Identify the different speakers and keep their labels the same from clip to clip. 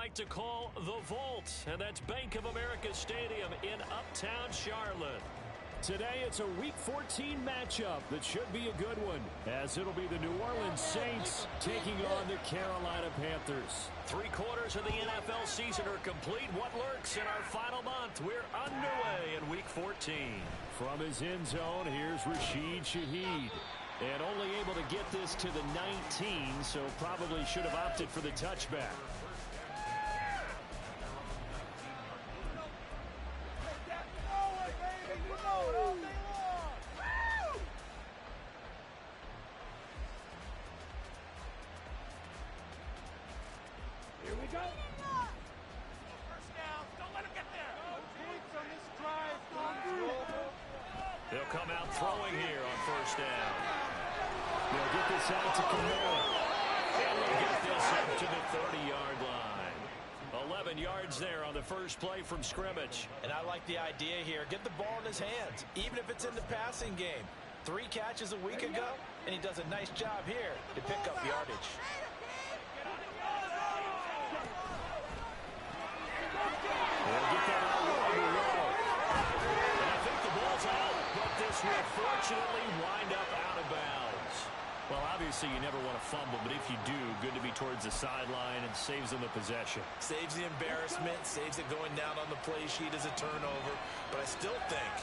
Speaker 1: like to call the Vault, and that's Bank of America Stadium in Uptown Charlotte. Today, it's a Week 14 matchup that should be a good one, as it'll be the New Orleans Saints taking on the Carolina Panthers. 3/4 of the NFL season are complete. What lurks in our final month? We're underway in Week 14. From his end zone, here's Rashid Shaheed. And only able to get this to the 19, so probably should have opted for the touchback.
Speaker 2: Here we go.
Speaker 3: First down. Don't let him get there.
Speaker 2: Points on this drive.
Speaker 1: They'll come out throwing here on first down. They'll get this out to Kamara. And they get this up to the 30-yard line. 11 yards there on the first play from scrimmage.
Speaker 4: And I like the idea here. Get the ball in his hands, even if it's in the passing game. 3 catches a week ago, and he does a nice job here to pick up yardage.
Speaker 1: They'll get that out wide to roll. And I think the ball's out, but this will fortunately wind up out of bounds. Well, obviously you never want to fumble, but if you do, good to be towards the sideline and saves them the possession.
Speaker 4: Saves the embarrassment, saves it going down on the play sheet as a turnover. But I still think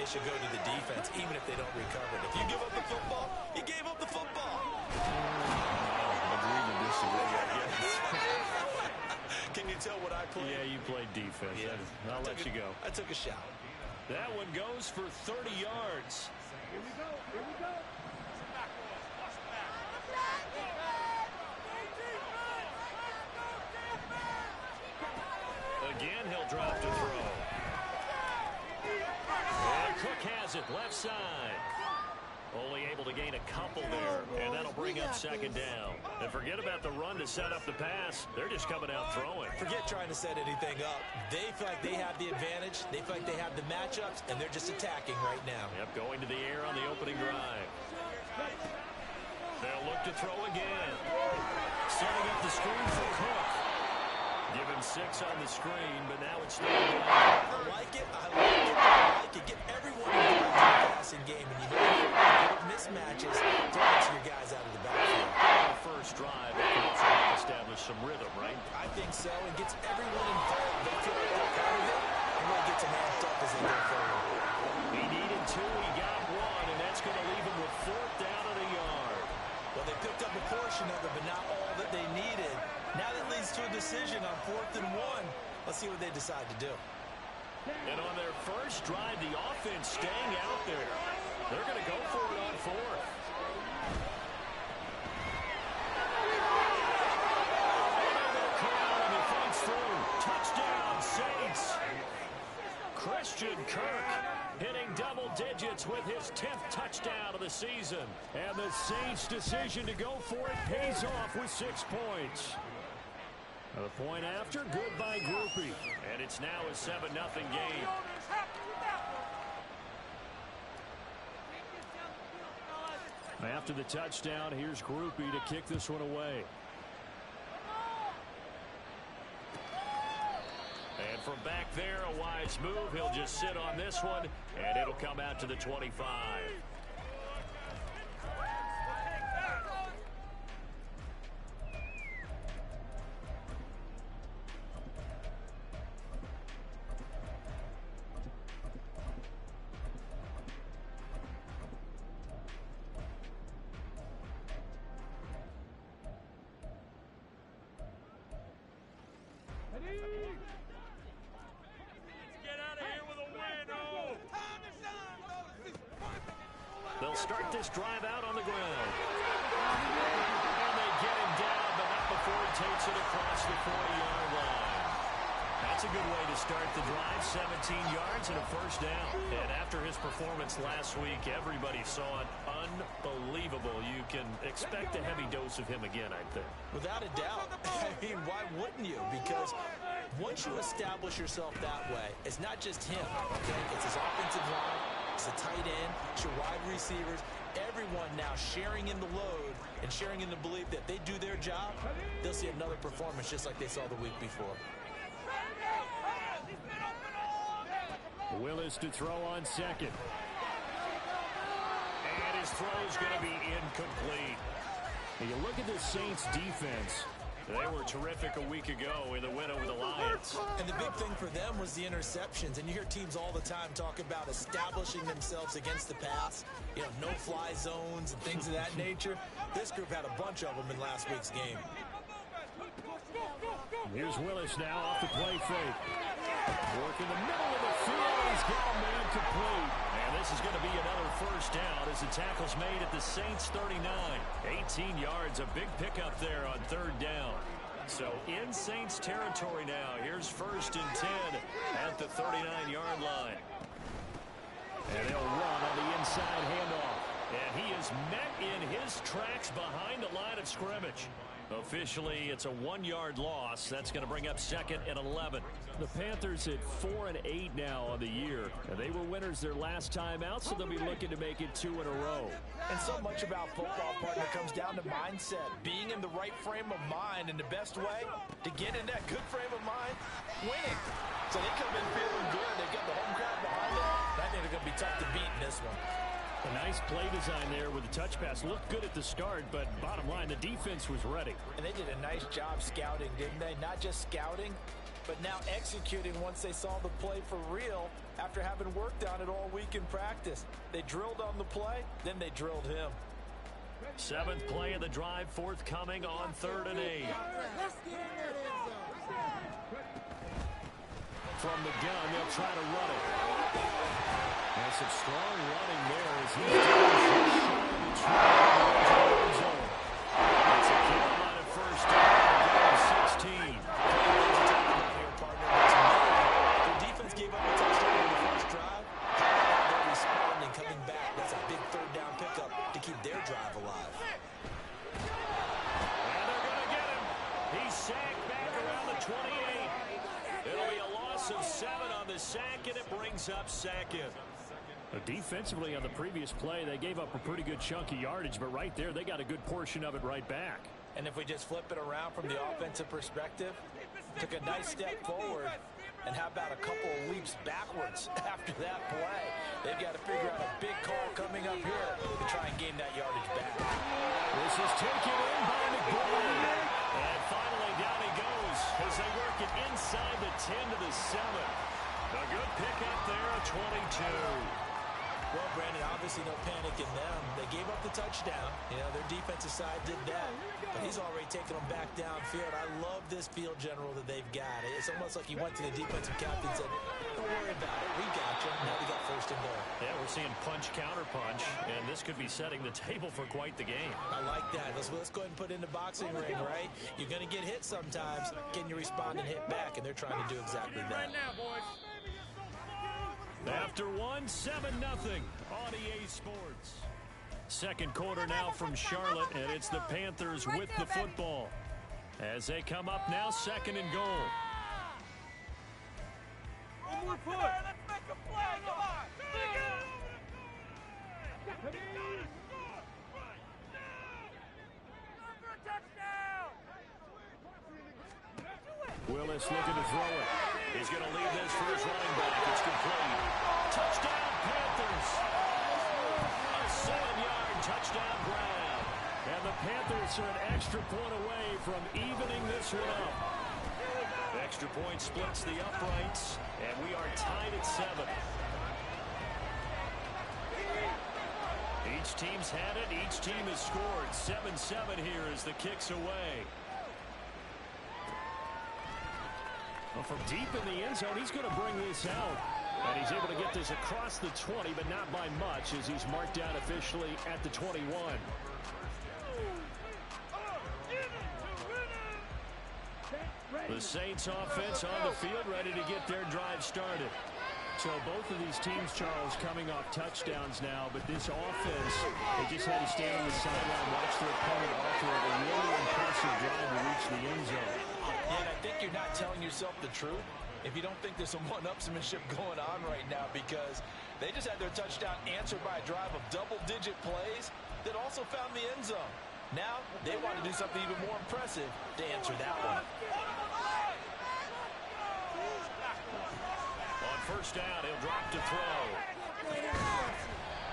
Speaker 4: it should go to the defense, even if they don't recover it. If you give up the football, you gave up the football.
Speaker 1: Agree to disagree, I guess.
Speaker 4: Can you tell what I played?
Speaker 1: Yeah, you played defense.
Speaker 4: Yeah.
Speaker 1: I'll let you go.
Speaker 4: I took a shot.
Speaker 1: That one goes for 30 yards.
Speaker 2: Here we go. Here we go.
Speaker 1: Again, he'll drop to throw. And Cook has it, left side. Only able to gain a couple there, and that'll bring up second down. And forget about the run to set up the pass. They're just coming out throwing.
Speaker 4: Forget trying to set anything up. They feel like they have the advantage. They feel like they have the matchups, and they're just attacking right now.
Speaker 1: Yep, going to the air on the opening drive. They'll look to throw again. Setting up the screen for Cook. Give him 6 on the screen, but now it's third down.
Speaker 4: I like it. I like it. I like it. Get everyone involved in the passing game, and you know mismatches, throw your guys out of the backfield.
Speaker 1: On the first drive, it can also help establish some rhythm, right?
Speaker 4: I think so. It gets everyone involved. They feel like they're part of it, and really gets them amped up as they go forward.
Speaker 1: He needed 2, he got 1, and that's going to leave him with 4th down and a yard.
Speaker 4: Well, they picked up a portion of it, but not all that they needed. Now that leads to a decision on 4th and 1. Let's see what they decide to do.
Speaker 1: And on their first drive, the offense staying out there. They're going to go for it on 4th. And he fights through. Touchdown, Saints. Christian Kirk hitting double digits with his 10th touchdown of the season. And the Saints' decision to go for it pays off with 6 points. The point after, good by Groupie. And it's now a 7-0 game. After the touchdown, here's Groupie to kick this one away. And from back there, a wise move. He'll just sit on this one, and it'll come out to the 25. They'll start this drive out on the ground. And they get him down, but not before he takes it across the 40-yard line. That's a good way to start the drive. 17 yards and a first down. And after his performance last week, everybody saw it. Unbelievable. You can expect a heavy dose of him again, I think.
Speaker 4: Without a doubt. I mean, why wouldn't you? Because once you establish yourself that way, it's not just him, okay? It's his offensive line, it's the tight end, it's your wide receivers, everyone now sharing in the load and sharing in the belief that they do their job, they'll see another performance just like they saw the week before.
Speaker 1: Willis to throw on second. And his throw is going to be incomplete. And you look at the Saints defense. They were terrific a week ago in the win over the Lions.
Speaker 4: And the big thing for them was the interceptions. And you hear teams all the time talk about establishing themselves against the pass. You know, no-fly zones and things of that nature. This group had a bunch of them in last week's game.
Speaker 1: Here's Willis now off the play fake. Work in the middle of the field. He's got a man complete. And this is going to be another first down as the tackle's made at the Saints 39. 18 yards, a big pickup there on third down. So in Saints territory now. Here's 1st and 10 at the 39-yard line. And they'll run on the inside handoff. And he is met in his tracks behind the line of scrimmage. Officially, it's a 1-yard loss. That's going to bring up 2nd and 11. The Panthers at 4-8 now on the year. And they were winners their last time out, so they'll be looking to make it 2 in a row.
Speaker 4: And so much about football, partner, comes down to mindset. Being in the right frame of mind, and the best way to get in that good frame of mind, winning. So they come in feeling good. They've got the home crowd behind them. I think they're going to be tough to beat in this one.
Speaker 1: A nice play design there with the touch pass. Looked good at the start, but bottom line, the defense was ready.
Speaker 4: And they did a nice job scouting, didn't they? Not just scouting, but now executing once they saw the play for real after having worked on it all week in practice. They drilled on the play, then they drilled him.
Speaker 1: 7th play of the drive, forthcoming on 3rd and 8. From the gun, they'll try to run it. There's some strong running there as he's down the zone. It's a Carolina first down, 16.
Speaker 4: Their defense gave up a touchdown in the first drive. They're responding, coming back. That's a big 3rd down pickup to keep their drive alive.
Speaker 1: And they're going to get him. He's sacked back around the 28. It'll be a loss of 7 on the sack, and it brings up 2nd. Defensively on the previous play, they gave up a pretty good chunk of yardage, but right there, they got a good portion of it right back.
Speaker 4: And if we just flip it around from the offensive perspective, took a nice step forward, and how about a couple of leaps backwards after that play? They've got to figure out a big call coming up here to try and gain that yardage back.
Speaker 1: This is taken in by McBride. And finally, down he goes as they work it inside the 10 to the 7. A good pickup there, a 22.
Speaker 4: Well, Brandon, obviously no panic in them. They gave up the touchdown. You know, their defensive side did that. But he's already taken them back downfield. I love this field general that they've got. It's almost like he went to the defensive captain and said, don't worry about it. We got you. Now we got 1st and goal.
Speaker 1: Yeah, we're seeing punch, counter punch, and this could be setting the table for quite the game.
Speaker 4: I like that. Let's go ahead and put it in the boxing ring, right? You're going to get hit sometimes. Can you respond and hit back? And they're trying to do exactly that.
Speaker 2: Right now, boys.
Speaker 1: After 1, 7-0 on EA Sports. 2nd quarter now from Charlotte, and it's the Panthers with the football. As they come up now, 2nd and goal.
Speaker 2: One more push.
Speaker 3: Let's make a play. Come on.
Speaker 1: Willis looking to throw it. He's going to leave this for his running back. It's complete. Touchdown, Panthers. A 7-yard touchdown grab. And the Panthers are an extra point away from evening this one up. Extra point splits the uprights, and we are tied at 7. Each team's had it. Each team has scored. 7-7 here as the kick's away. Well, from deep in the end zone, he's going to bring this out. And he's able to get this across the 20, but not by much, as he's marked down officially at the 21. The Saints offense on the field, ready to get their drive started. So both of these teams, Charles, coming off touchdowns now, but this offense, they just had to stand on the sideline, watch their opponent offer a really impressive drive to reach the end zone.
Speaker 4: And I think you're not telling yourself the truth if you don't think there's some one-upsmanship going on right now, because they just had their touchdown answered by a drive of double-digit plays that also found the end zone. Now they want to do something even more impressive to answer that one.
Speaker 1: On first down, he'll drop to throw.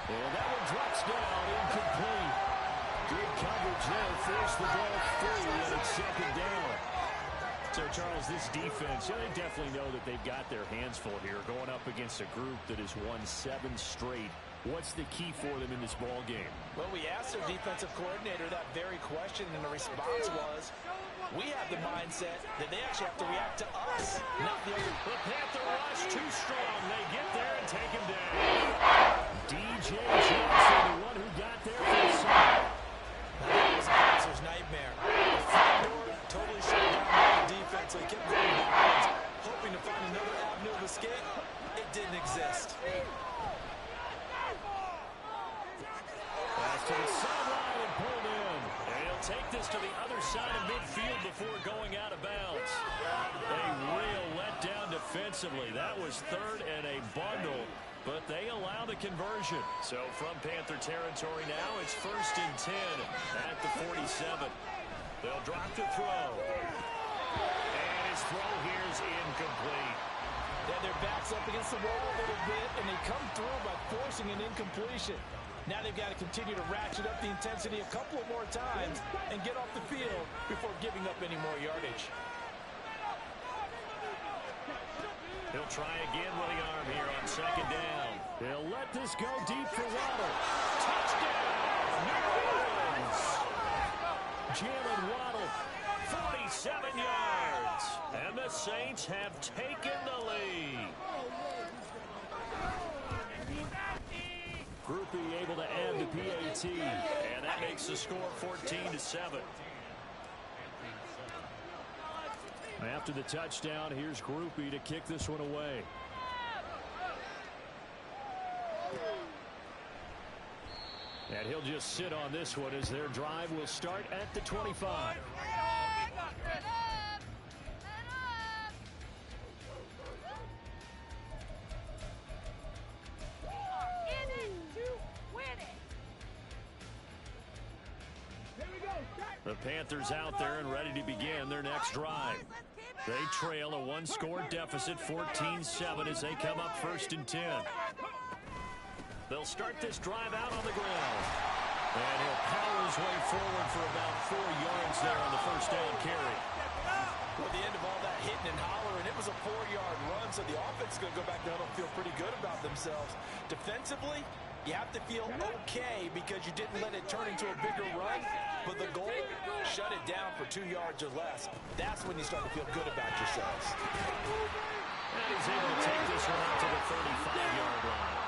Speaker 1: And that one drops down, incomplete. Good coverage there, forced the ball free, and it's second down. So, Charles, this defense, they definitely know that they've got their hands full here, going up against a group that has won 7 straight. What's the key for them in this ball game?
Speaker 4: Well, we asked their defensive coordinator that very question, and the response was, we have the mindset that they actually have to react to us, not the other.
Speaker 1: The Panther rush too strong. They get there and take him down. DJ Johnson, the one who got there for the sack.
Speaker 4: Now, that was a passer's nightmare. The front door totally shut down by the defense. They kept going backwards, hoping to find another avenue of escape. It didn't exist.
Speaker 1: Pass to the sideline and pulled in. And he'll take this to the other side of midfield before going out of bounds. A real letdown defensively. That was third and a bundle, but they allow the conversion. So from Panther territory now, it's first and 10 at the 47. They'll drop to throw. And his throw here is incomplete.
Speaker 4: Yeah, their back's up against the wall a little bit, and they come through by forcing an incompletion. Now they've got to continue to ratchet up the intensity a couple of more times and get off the field before giving up any more yardage.
Speaker 1: He'll try again with the arm here on second down. He'll let this go deep for Waddle. Touchdown, New Orleans. Jalen Waddle, 47 yards. And the Saints have taken the lead. Groupie able to add the PAT. And that makes the score 14-7. After the touchdown, here's Groupie to kick this one away. And he'll just sit on this one as their drive will start at the 25. The Panthers out there and ready to begin their next drive. They trail a one-score deficit, 14-7, as they come up first and 10. They'll start this drive out on the ground. And he'll power his way forward for about 4 yards there on the first down carry.
Speaker 4: Well, the end of all that hitting and hollering, it was a 4-yard run, so the offense is going to go back down and feel pretty good about themselves. Defensively, you have to feel okay because you didn't let it turn into a bigger run, but the goal, shut it down for 2 yards or less. That's when you start to feel good about yourselves.
Speaker 1: And he's able to take this one out to the 35-yard line.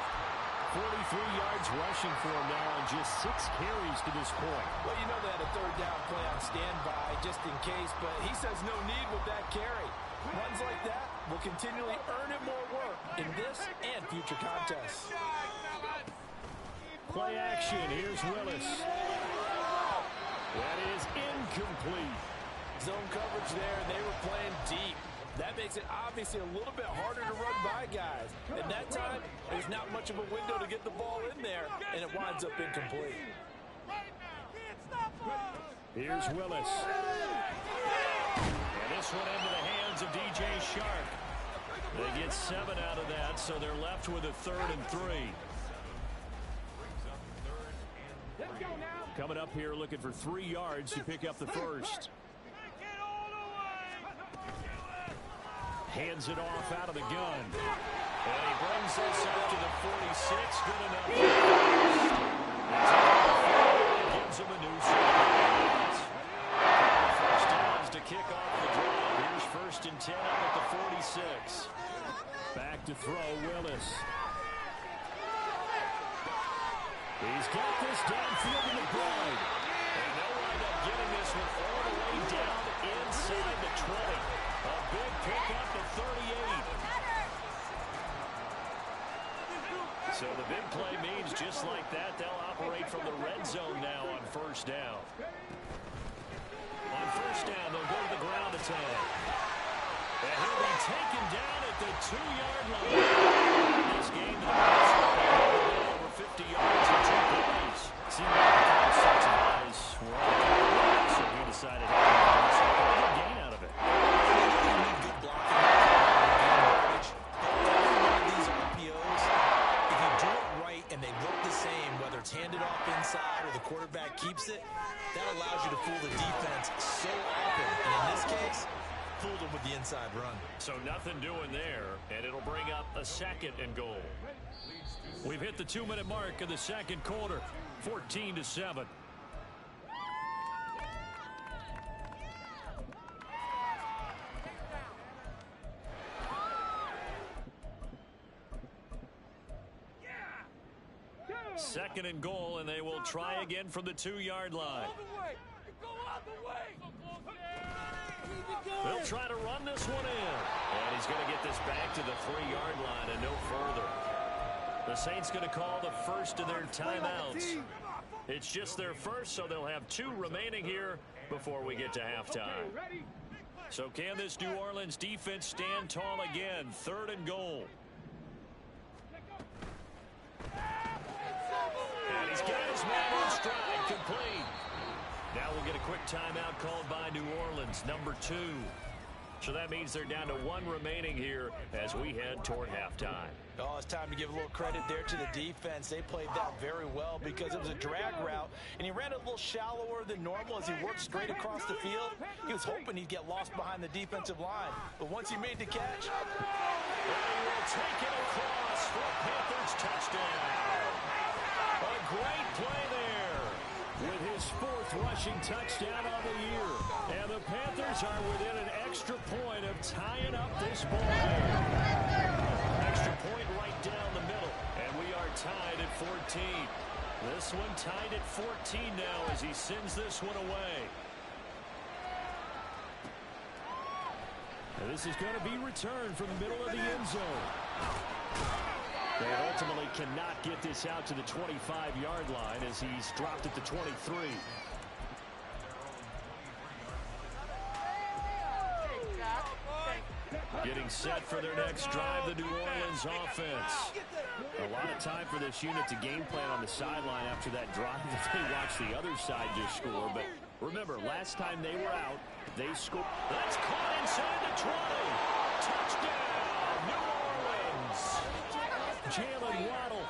Speaker 1: 43 yards rushing for him now on just 6 carries to this point.
Speaker 4: Well, you know they had a third down play on standby just in case, but he says no need with that carry. Runs like that will continually earn him more work in this and future contests.
Speaker 1: Play action. Here's Willis. That is incomplete.
Speaker 4: Zone coverage there. They were playing deep. That makes it obviously a little bit harder to run by guys. At that time, there's not much of a window to get the ball in there, and it winds up incomplete.
Speaker 1: Here's Willis. And this one into the hands of DJ Shark. They get 7 out of that, so they're left with a 3rd and 3. Coming up here looking for 3 yards to pick up the first. Hands it off out of the gun. And he brings this up to the 46. Good enough. Gives him a new start. First downs to kick off the drive. Here's first and 10 up at the 46. Back to throw, Willis. He's got this downfield in the ground. And they'll wind up getting this one all the way down inside the 20. A big pickup to 38. So the big play means just like that, they'll operate from the red zone now on first down. On first down, they'll go to the ground attack. And he'll be taken down at the 2-yard line. This game to the over 50 yards in 2 plays. Seems like the concepts of guys were all decided to get a gain out of it.
Speaker 4: Good blocking. These RPOs, if you do it right and they look the same, whether it's handed off inside or the quarterback keeps it, that allows you to fool the defense so often. And in this case, fooled them with the inside run.
Speaker 1: So nothing doing there, and it'll bring up a 2nd and goal. We've hit the 2-minute mark of the second quarter, 14-7. Second and goal, and they will try again from the 2-yard line. They'll try to run this one in. And he's going to get this back to the 3-yard line and no further. The Saints going to call the first of their timeouts. It's just their first, so they'll have 2 remaining here before we get to halftime. So can this New Orleans defense stand tall again? 3rd and goal. And he's got his man in stride, complete. Now we'll get a quick timeout called by New Orleans, number 2. So that means they're down to 1 remaining here as we head toward halftime.
Speaker 4: Oh, it's time to give a little credit there to the defense. They played that very well because it was a drag route, and he ran it a little shallower than normal as he worked straight across the field. He was hoping he'd get lost behind the defensive line, but once he made the catch,
Speaker 1: he will take it across for a Panthers touchdown. A great play there with his 4th rushing touchdown on the year. And the Panthers are within an extra point of tying up this ball game. Extra point right down the middle, and we are tied at 14. This one tied at 14 now as he sends this one away. And this is going to be returned from the middle of the end zone. They ultimately cannot get this out to the 25-yard line as he's dropped at the 23. Getting set for their next drive, the New Orleans offense. A lot of time for this unit to game plan on the sideline after that drive that they watched the other side just score. But remember, last time they were out, they scored. That's caught inside the 20. Touchdown, New Orleans. Jalen Waddle,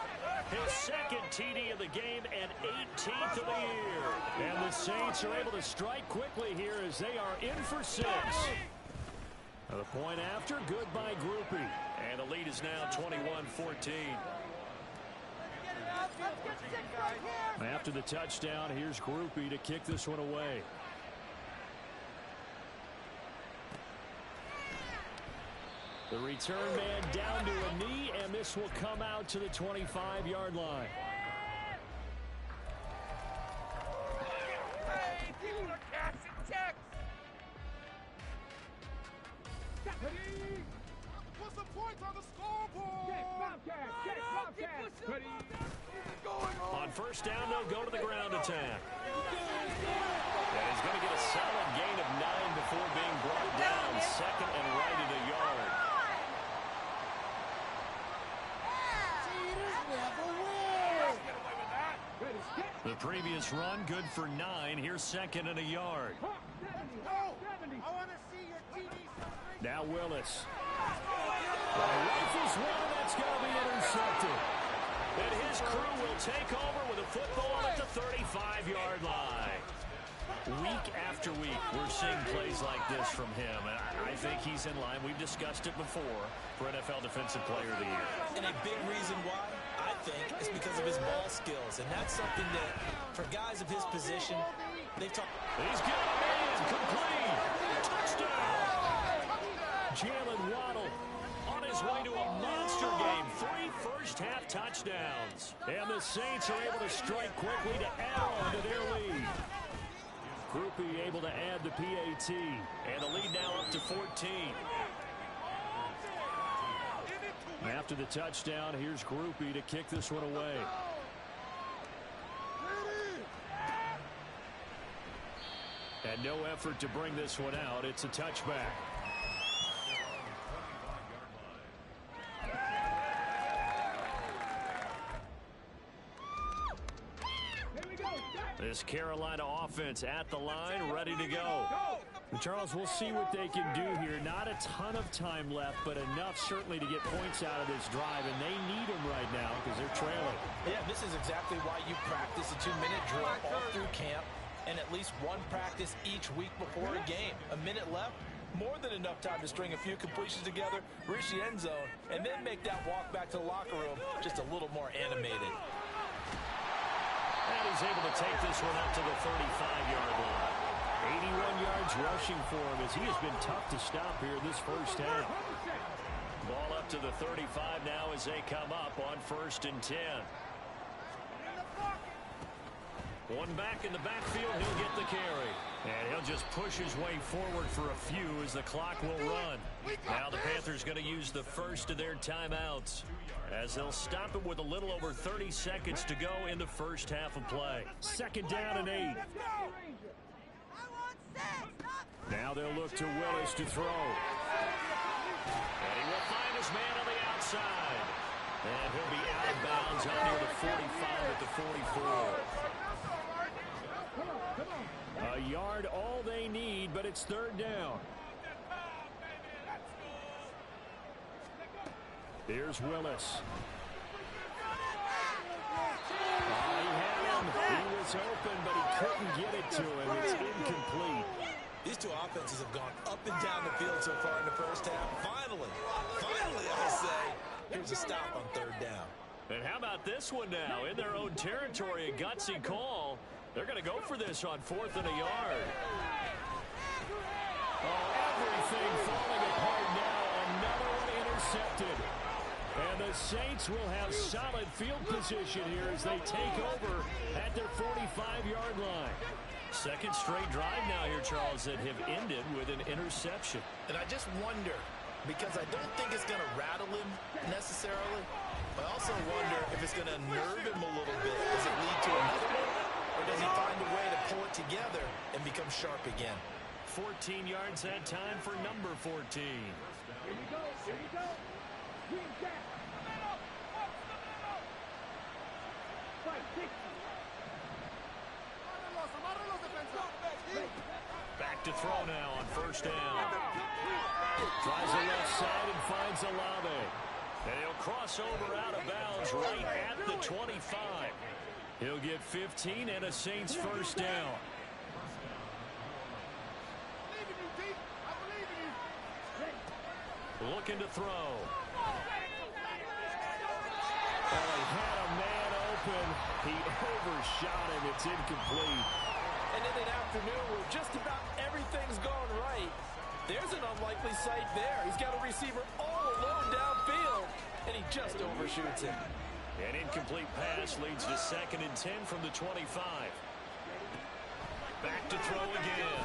Speaker 1: his 2nd TD of the game and 18th of the year. And the Saints are able to strike quickly here as they are in for 6. The point after, good by Groupie. And the lead is now 21-14. After the touchdown, here's Groupie to kick this one away. The return man down to a knee, and this will come out to the 25-yard line.
Speaker 3: Put some points on the scoreboard.
Speaker 1: On first down, they'll go to the ground attack. And he's going to get a solid gain of 9 before being brought down. 2nd and right at a yard. The previous run, good for 9. Here's 2nd and a yard. Now Willis. Rifles one, and that's going to be intercepted. And his crew will take over with a football at the 35-yard line. Week after week, we're seeing plays like this from him. And I think he's in line. We've discussed it before for NFL Defensive Player of the Year.
Speaker 4: And a big reason why, I think, is because of his ball skills. And that's something that, for guys of his position, they've talked.
Speaker 1: He's got a man complete. Touchdown. Jalen Waddle on his way to a monster game. 3 first-half touchdowns. And the Saints are able to strike quickly to add on to their lead. Groupie able to add the PAT. And the lead now up to 14. After the touchdown, here's Groupie to kick this one away. And no effort to bring this one out. It's a touchback. This Carolina offense at the line, ready to go. Charles, we'll see what they can do here. Not a ton of time left, but enough certainly to get points out of this drive, and they need them right now because they're trailing.
Speaker 4: Yeah, this is exactly why you practice a 2-minute drill all through camp and at least one practice each week before a game. A minute left, more than enough time to string a few completions together, reach the end zone, and then make that walk back to the locker room just a little more animated.
Speaker 1: And he's able to take this one up to the 35-yard line. 81 yards rushing for him as he has been tough to stop here this first half. Ball up to the 35 now as they come up on 1st and 10. One back in the backfield, he'll get the carry. And he'll just push his way forward for a few as the clock will run. Now the Panthers going to use the first of their timeouts as they'll stop it with a little over 30 seconds to go in the first half of play. 2nd down and 8. Now they'll look to Willis to throw. And he will find his man on the outside. And he'll be out of bounds out near the 45 at the 44. A yard all they need, but it's 3rd down. Here's Willis. He had him. He was open, but he couldn't get it to him. It's incomplete.
Speaker 4: These two offenses have gone up and down the field so far in the first half. Finally, I say, here's a stop on 3rd down.
Speaker 1: And how about this one now? In their own territory, a gutsy call. They're going to go for this on 4th and a yard. Oh, everything falling apart now. Another one intercepted. And the Saints will have solid field position here as they take over at their 45-yard line. 2nd straight drive now here, Charles, that have ended with an interception.
Speaker 4: And I just wonder, because I don't think it's going to rattle him necessarily, but I also wonder if it's going to nerve him a little bit. Does it lead to another one, or does he find a way to pull it together and become sharp again?
Speaker 1: 14 yards that time for number 14.
Speaker 2: Here we go. Here we go. Green jack. Fight, 60.
Speaker 1: Back to throw now on 1st down. Tries the left side and finds Olave. And he'll cross over out of bounds right at the 25. He'll get 15 and a Saints 1st down. Looking to throw. Oh, he had a man open. He overshot him. It's incomplete.
Speaker 4: And in an afternoon where just about everything's gone right, there's an unlikely sight there. He's got a receiver all alone downfield, and he just overshoots him.
Speaker 1: An incomplete pass leads to 2nd and 10 from the 25. Back to throw again.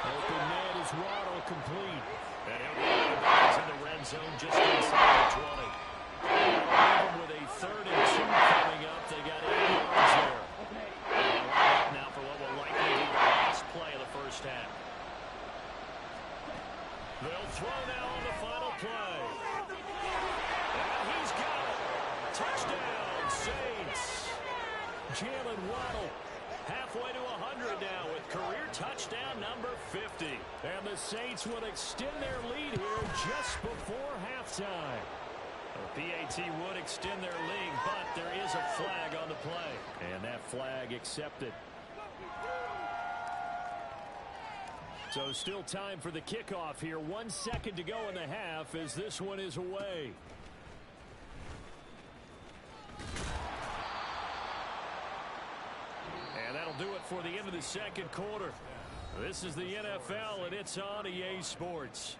Speaker 1: Open man is Waddle, complete. And he'll get in the red zone just inside the 20. Even with a 3rd and 2 coming up, they got 8 yards there. Now for what will likely be the last play of the first half. They'll throw now on the final play. And he's got it. Touchdown, Saints. Jalen Waddle halfway to 100 now with career touchdown number 50. And the Saints will extend their lead here just before halftime. The PAT would extend their lead, but there is a flag on the play. And that flag accepted. So still time for the kickoff here. 1 second to go in the half as this one is away. And that'll do it for the end of the 2nd quarter. This is the NFL, and it's on EA Sports.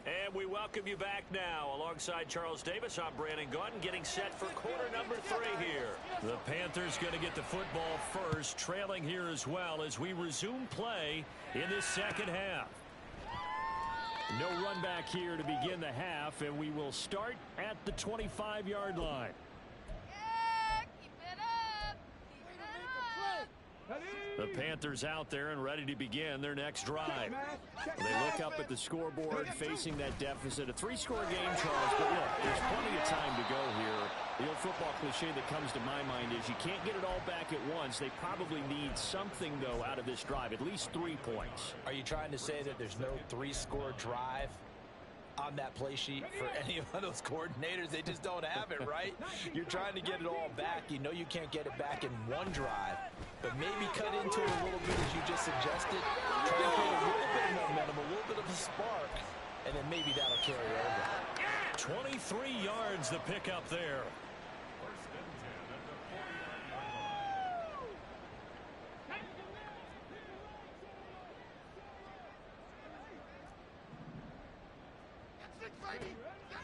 Speaker 1: And we welcome you back now. Alongside Charles Davis, I'm Brandon Gaudin, getting set for quarter number 3 here. The Panthers going to get the football first, trailing here as well as we resume play in this 2nd half. No run back here to begin the half, and we will start at the 25-yard line.
Speaker 3: Yeah, keep it up. Keep it up.
Speaker 2: Ready?
Speaker 1: The Panthers out there and ready to begin their next drive. They look up at the scoreboard facing that deficit. A 3-score game, Charles, but look, there's plenty of time to go here. The old football cliche that comes to my mind is you can't get it all back at once. They probably need something, though, out of this drive, at least 3 points.
Speaker 4: Are you trying to say that there's no 3-score drive on that play sheet for any of those coordinators? They just don't have it, right? You're trying to get it all back. You know you can't get it back in one drive, but maybe cut into it a little bit as you just suggested. Try to create a little bit of momentum, a little bit of a spark, and then maybe that'll carry over.
Speaker 1: 23 yards the pickup there.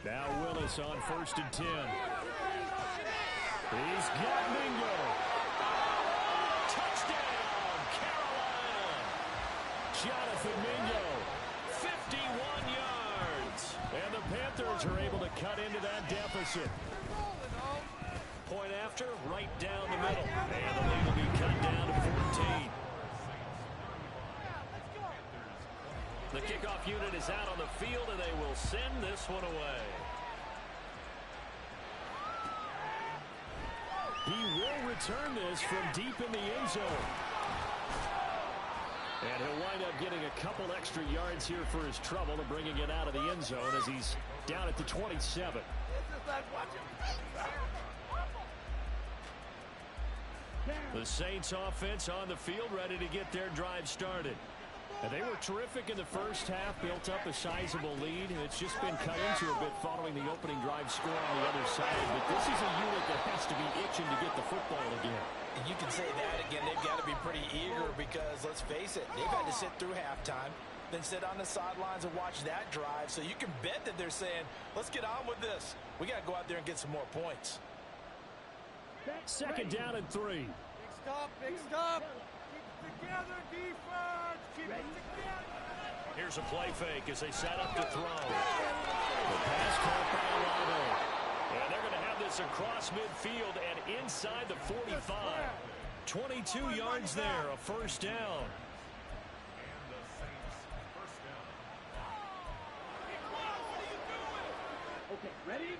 Speaker 1: Now Willis on 1st and 10. He's got Mingo. Touchdown, Carolina. Jonathan Mingo, 51 yards. And the Panthers are able to cut into that deficit. Point after, right down the middle. And the lead will be cut down to 14. The kickoff unit is out on the field, and they will send this one away. He will return this from deep in the end zone. And he'll wind up getting a couple extra yards here for his trouble and bringing it out of the end zone as he's down at the 27. The Saints offense on the field ready to get their drive started. And they were terrific in the first half, built up a sizable lead. It's just been cut into a bit following the opening drive score on the other side. But this is a unit that has to be itching to get the football again.
Speaker 4: And you can say that again. They've got to be pretty eager because, let's face it, they've had to sit through halftime, then sit on the sidelines and watch that drive. So you can bet that they're saying, let's get on with this. We got to go out there and get some more points.
Speaker 1: 2nd down and 3.
Speaker 3: Big stop, big stop. Keep it together, defense. Keep it together.
Speaker 1: Here's a play fake as they set up to throw. The pass caught by Olave. And they're going to have this across midfield and inside the 45. 22 yards there, a 1st down.
Speaker 2: Okay, ready?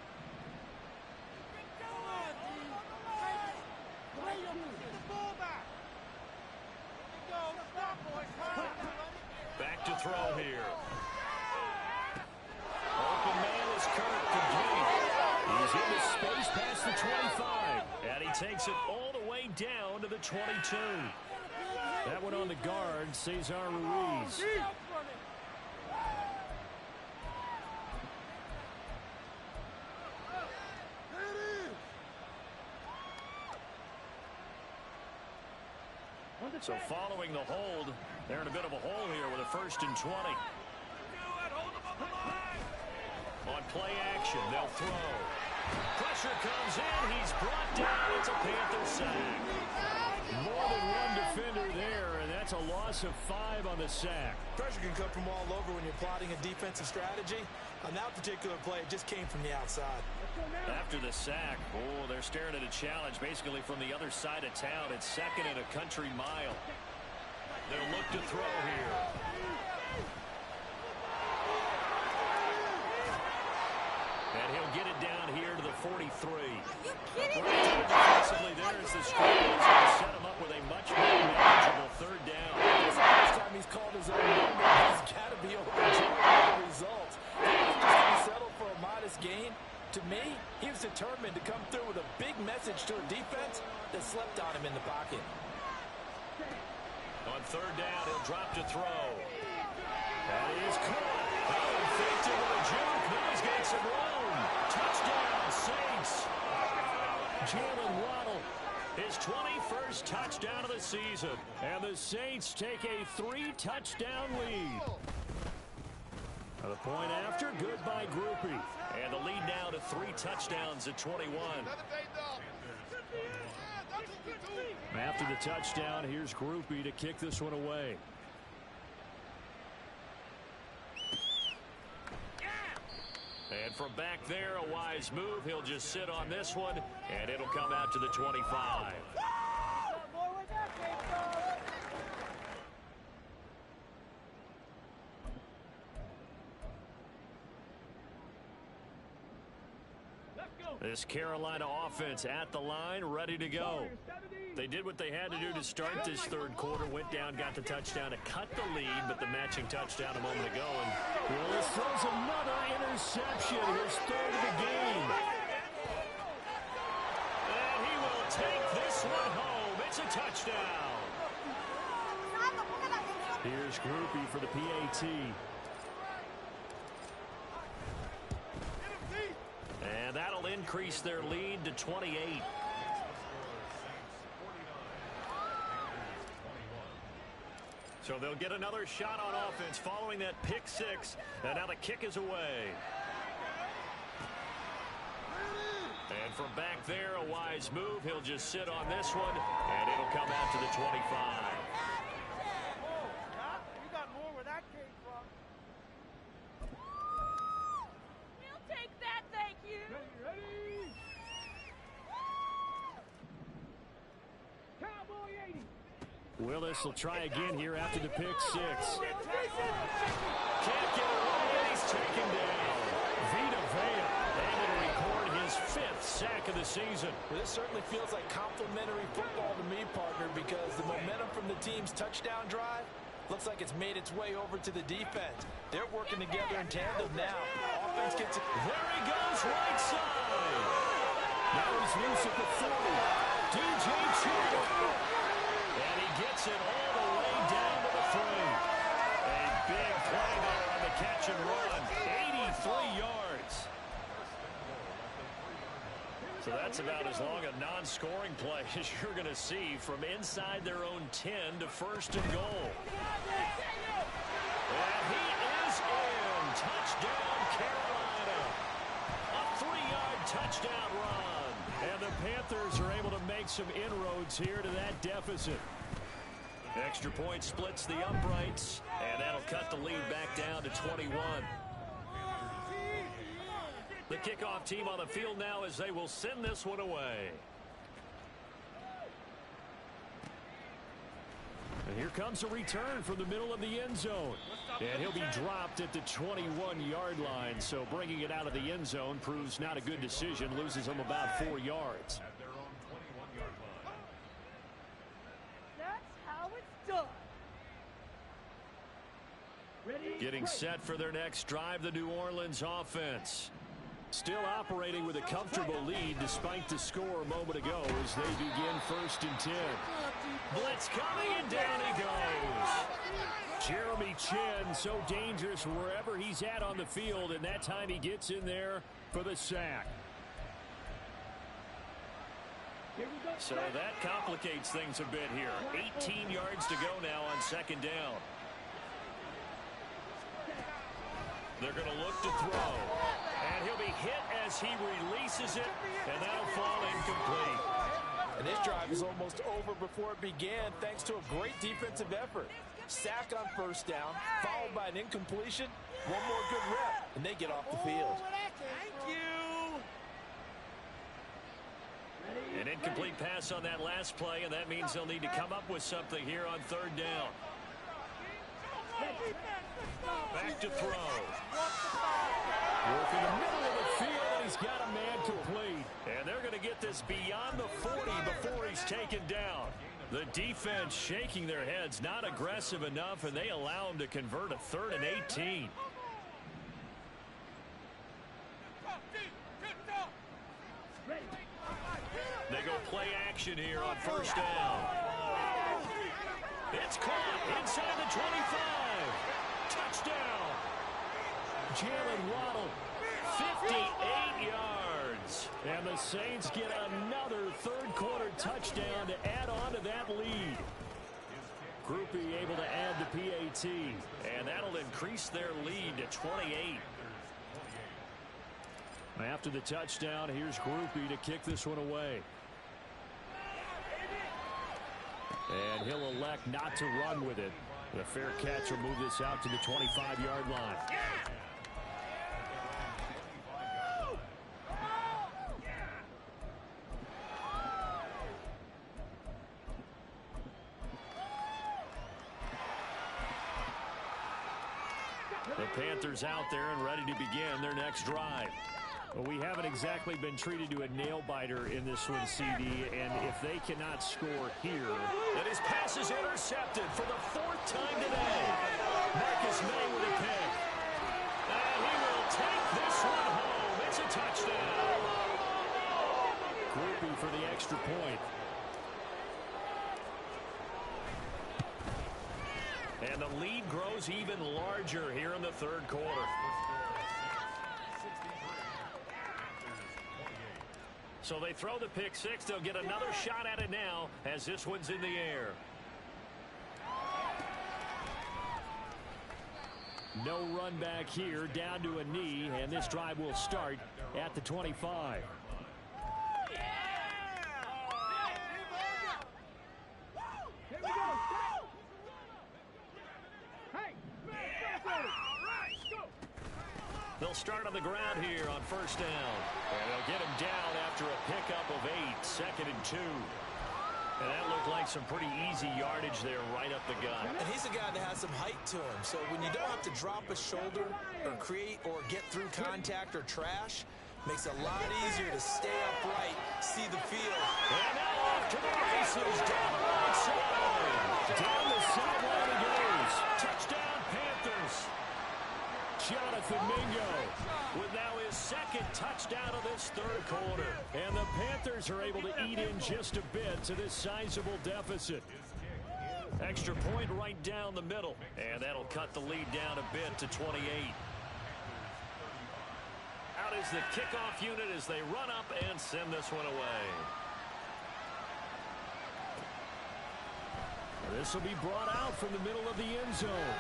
Speaker 1: Back to throw here. Open man is Kirk, complete. He's into space past the 25. And he takes it all the way down to the 22. That one on the guard, Cesar Ruiz. So following the hold, they're in a bit of a hole here with a 1st and 20. On play action, they'll throw. Pressure comes in. He's brought down. It's a Panther sack. More than one defender there, and that's a loss of 5 on the sack.
Speaker 4: Pressure can come from all over when you're plotting a defensive strategy. On that particular play, it just came from the outside.
Speaker 1: After the sack, oh, they're staring at a challenge basically from the other side of town. It's 2nd and a country mile. They'll look to throw here. And he'll get it down here to the 43. Offensively there as the score is going to set him up with a much more manageable 3rd down.
Speaker 4: This is the first time he's called his own number. He's got to be overjoyed with the result. He was just going to settle for a modest gain. To me, he was determined to come through with a big message to a defense that slept on him in the pocket.
Speaker 1: On 3rd down, he'll drop to throw. That is caught. Oh, faked it with a juke. Now he's got some room. Touchdown, Saints. Jalen Waddle, his 21st touchdown of the season. And the Saints take a 3-touchdown lead. The point after, good by Groupie. And the lead now to 3 touchdowns at 21. After the touchdown, here's Groupie to kick this one away. And from back there, a wise move. He'll just sit on this one, and it'll come out to the 25. This Carolina offense at the line, ready to go. They did what they had to do to start this third quarter, went down, got the touchdown to cut the lead, but the matching touchdown a moment ago. And Willis throws another interception, his third of the game. And he will take this one home. It's a touchdown. Here's Groupie for the PAT. And that'll increase their lead to 28. So they'll get another shot on offense following that pick six. And now the kick is away. And from back there, a wise move. He'll just sit on this one, and it'll come out to the 25.
Speaker 3: You got more where that came from.
Speaker 5: We'll take that, thank you.
Speaker 2: Ready? Cowboy 80.
Speaker 1: Willis will try again here after the pick six. Can't get away, and he's taken down. Vita Vea able to record his 5th sack of the season.
Speaker 4: Well, this certainly feels like complimentary football to me, partner, because the momentum from the team's touchdown drive looks like it's made its way over to the defense. They're working together in tandem now. Offense gets it.
Speaker 1: There he goes, right side. Now he's loose at the 40. DJ Chark. And he gets it all the way down to the 3. A big play there on the catch and run. 83 yards. So that's about as long a non-scoring play as you're going to see from inside their own 10 to 1st and goal. And he is in. Touchdown, Carolina. A 3-yard touchdown run. And the Panthers are able to make some inroads here to that deficit. Extra point splits the uprights, and that'll cut the lead back down to 21. The kickoff team on the field now as they will send this one away. And here comes a return from the middle of the end zone. And he'll be dropped at the 21-yard line. So bringing it out of the end zone proves not a good decision. Loses him about 4 yards.
Speaker 5: That's how it's done.
Speaker 1: Getting set for their next drive, the New Orleans offense. Still operating with a comfortable lead despite the score a moment ago as they begin 1st and 10. Blitz coming, and down he goes. Jeremy Chin, so dangerous wherever he's at on the field, and that time he gets in there for the sack. So that complicates things a bit here. 18 yards to go now on 2nd down. They're going to look to throw. And he'll be hit as he releases it, and that'll fall incomplete.
Speaker 4: And this drive is almost over before it began thanks to a great defensive effort. Sack on 1st down, followed by an incompletion. One more good rep, and they get off the field.
Speaker 3: Thank you.
Speaker 1: An incomplete pass on that last play, and that means they'll need to come up with something here on 3rd down. Back to throw. Working the middle of the field, and he's got a man complete. And they're going to get this beyond the 40 before he's taken down. The defense shaking their heads, not aggressive enough, and they allow him to convert a 3rd and 18. They go play action here on 1st down. It's caught inside the 25. Touchdown. Jalen Waddle, 58 yards. And the Saints get another 3rd quarter touchdown to add on to that lead. Groupie able to add the PAT. And that'll increase their lead to 28. After the touchdown, here's Groupie to kick this one away. And he'll elect not to run with it. The fair catch will move this out to the 25-yard line. The Panthers out there and ready to begin their next drive. Well, we haven't exactly been treated to a nail-biter in this one, CD, and if they cannot score here...
Speaker 4: And his pass is intercepted for the 4th time today. Marcus May with a pick. And he will take this one home. It's a touchdown.
Speaker 1: Groupie for the extra point. And the lead grows even larger here in the 3rd quarter. So they throw the pick six. They'll get another shot at it now as this one's in the air. No run back here, down to a knee, and this drive will start at the 25. They'll start on the ground here on 1st down. And they'll get him down after a pickup of 8, 2nd and 2. And that looked like some pretty easy yardage there right up the gut.
Speaker 4: And he's a guy that has some height to him. So when you don't have to drop a shoulder or create or get through contact or trash, makes it a lot easier to stay upright, see the field.
Speaker 1: And now off to the races down the right side. Down the sideline he goes. Touchdown Panthers. Jonathan Mingo with now his 2nd touchdown of this 3rd quarter. And the Panthers are able to eat in just a bit to this sizable deficit. Extra point right down the middle. And that'll cut the lead down a bit to 28. Out is the kickoff unit as they run up and send this one away. This will be brought out from the middle of the end zone.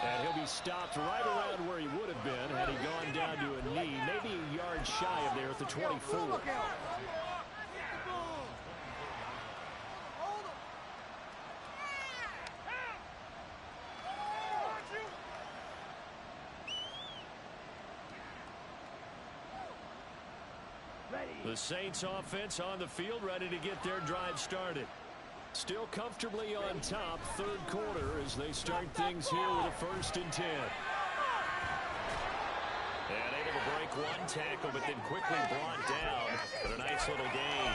Speaker 1: And he'll be stopped right around where he would have been had he gone down to a knee, maybe a yard shy of there at the 24. The Saints offense on the field, ready to get their drive started. Still comfortably on top, 3rd quarter as they start things here with a 1st and 10. And able to break one tackle, but then quickly brought down for a nice little gain.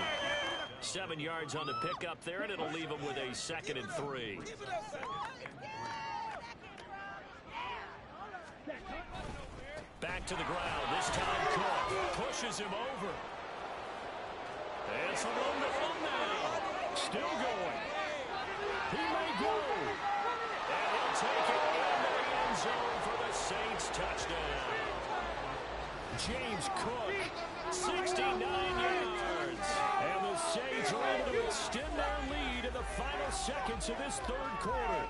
Speaker 1: 7 yards on the pickup there, and it'll leave them with a 2nd and 3. Back to the ground. This time Cook pushes him over. And some room to run now. Still going. He may go. And he'll take it into the end zone for the Saints touchdown. James Cook, 69 yards. And the Saints are able to extend their lead in the final seconds of this 3rd quarter.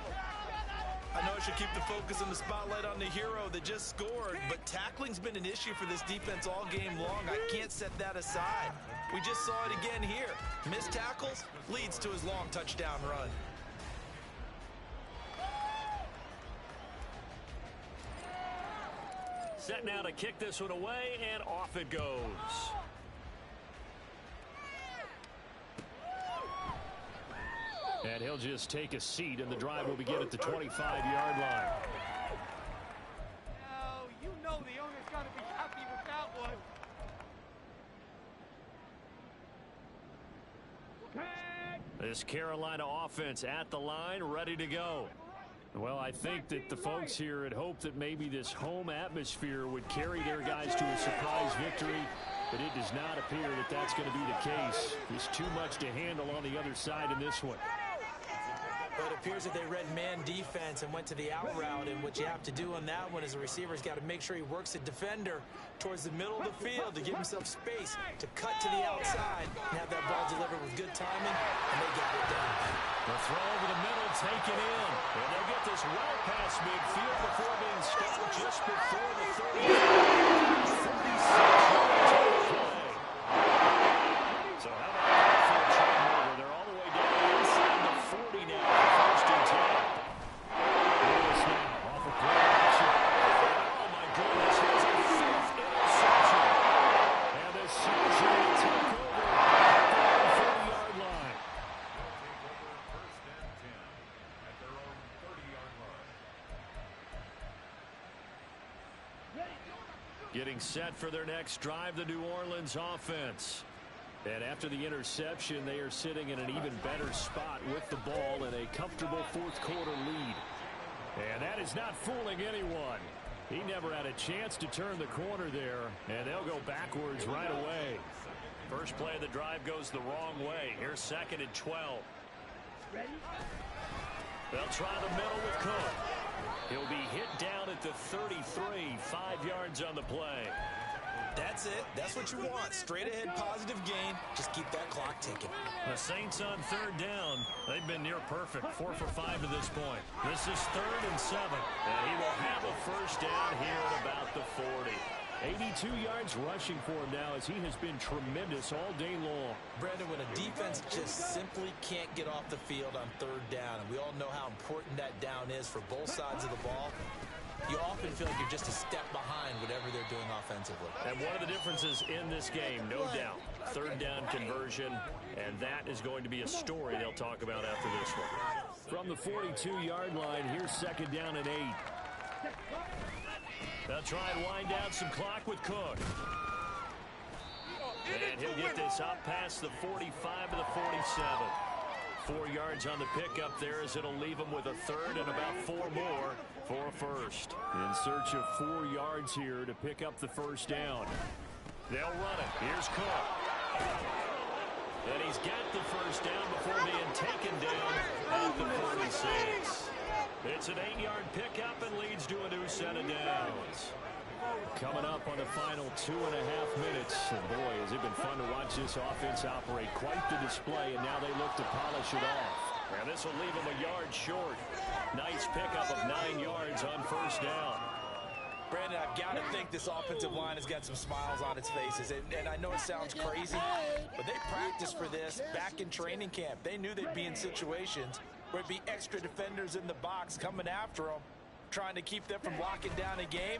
Speaker 4: I know I should keep the focus and the spotlight on the hero that just scored, but tackling's been an issue for this defense all game long. I can't set that aside. We just saw it again here. Missed tackles leads to his long touchdown run.
Speaker 1: Set now to kick this one away, and off it goes. And he'll just take a seat, and the drive will begin at the 25-yard line.
Speaker 3: Now, you know the owner's got to be happy with that one.
Speaker 1: This Carolina offense at the line, ready to go. Well, I think that the folks here had hoped that maybe this home atmosphere would carry their guys to a surprise victory, but it does not appear that that's going to be the case. There's too much to handle on the other side in this one.
Speaker 4: But it appears that they read man defense and went to the out route, and what you have to do on that one is the receiver's got to make sure he works the defender towards the middle of the field to give himself space to cut to the outside and have that ball delivered with good timing, and they got it done.
Speaker 1: The throw over the middle, taken in, and they'll get this well past midfield before being stopped just before the 30. 46 yards on the play. So how about that for a turnover? They're all the way down inside the 40 now for 1st and 10. Lewis now off of play action. Oh my goodness, here's a 5th interception. And the Saints will take over at the 40-yard line. Getting set for their next drive, the New Orleans offense. And after the interception, they are sitting in an even better spot with the ball and a comfortable fourth quarter lead. And that is not fooling anyone. He never had a chance to turn the corner there, and they'll go backwards right away. First play of the drive goes the wrong way. Here's 2nd and 12. They'll try the middle with Cook. He'll be hit down at the 33, 5 yards on the play.
Speaker 4: That's it. That's what you want. Straight ahead positive gain. Just keep that clock ticking.
Speaker 1: The Saints on 3rd down. They've been near perfect. 4 for 5 to this point. This is 3rd and 7. And he will have a first down here at about the 40. 82 yards rushing for him now as he has been tremendous all day long.
Speaker 4: Brandon, when a defense just simply can't get off the field on 3rd down, and we all know how important that down is for both sides of the ball, you often feel like you're just a step behind whatever they're doing offensively.
Speaker 1: And one of the differences in this game, no doubt, 3rd down conversion, and that is going to be a story they'll talk about after this one. From the 42-yard line, here's 2nd down and 8. They'll try and wind down some clock with Cook. And he'll get this up past the 45 to the 47. 4 yards on the pickup there as it'll leave him with a 3rd and about 4 more for a first. In search of 4 yards here to pick up the first down. They'll run it. Here's Cook. And he's got the first down before being taken down at the 46. It's an 8-yard pickup and leads to a new set of downs. Coming up on the final 2.5 minutes. And boy, has it been fun to watch this offense operate. Quite the display, and now they look to polish it off. And this will leave them a yard short. Nice pickup of 9 yards on first down.
Speaker 4: Brandon, I've got to think this offensive line has got some smiles on its faces. And I know it sounds crazy, but they practiced for this back in training camp. They knew they'd be in situations where it'd be extra defenders in the box coming after them, trying to keep them from locking down a game.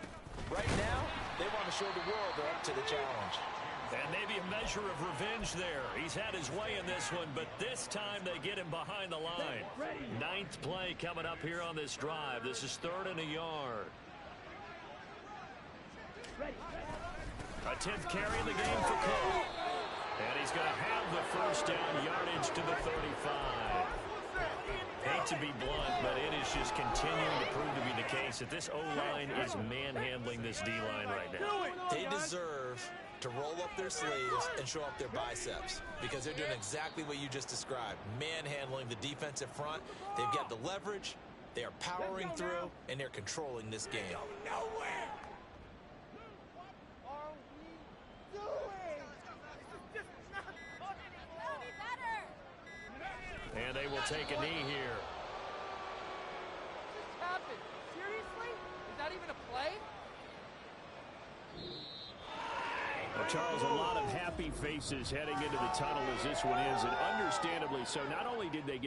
Speaker 4: Right now, they want to show the world they're up to the challenge.
Speaker 1: And maybe a measure of revenge there. He's had his way in this one, but this time they get him behind the line. 9th play coming up here on this drive. This is 3rd and a yard. A 10th carry in the game for Cook. And he's going to have the first down, yardage to the 35. Hate to be blunt, but it is just continuing to prove to be the case that this O-line is manhandling this D-line right now.
Speaker 4: They deserve to roll up their sleeves and show up their biceps because they're doing exactly what you just described, manhandling the defensive front. They've got the leverage, they are powering through, and they're controlling this game.
Speaker 3: Nowhere!
Speaker 1: And they will take a knee here.
Speaker 3: What just happened? Seriously? Is that even a play?
Speaker 1: Well, Charles, a lot of happy faces heading into the tunnel as this one is, and understandably so. Not only did they get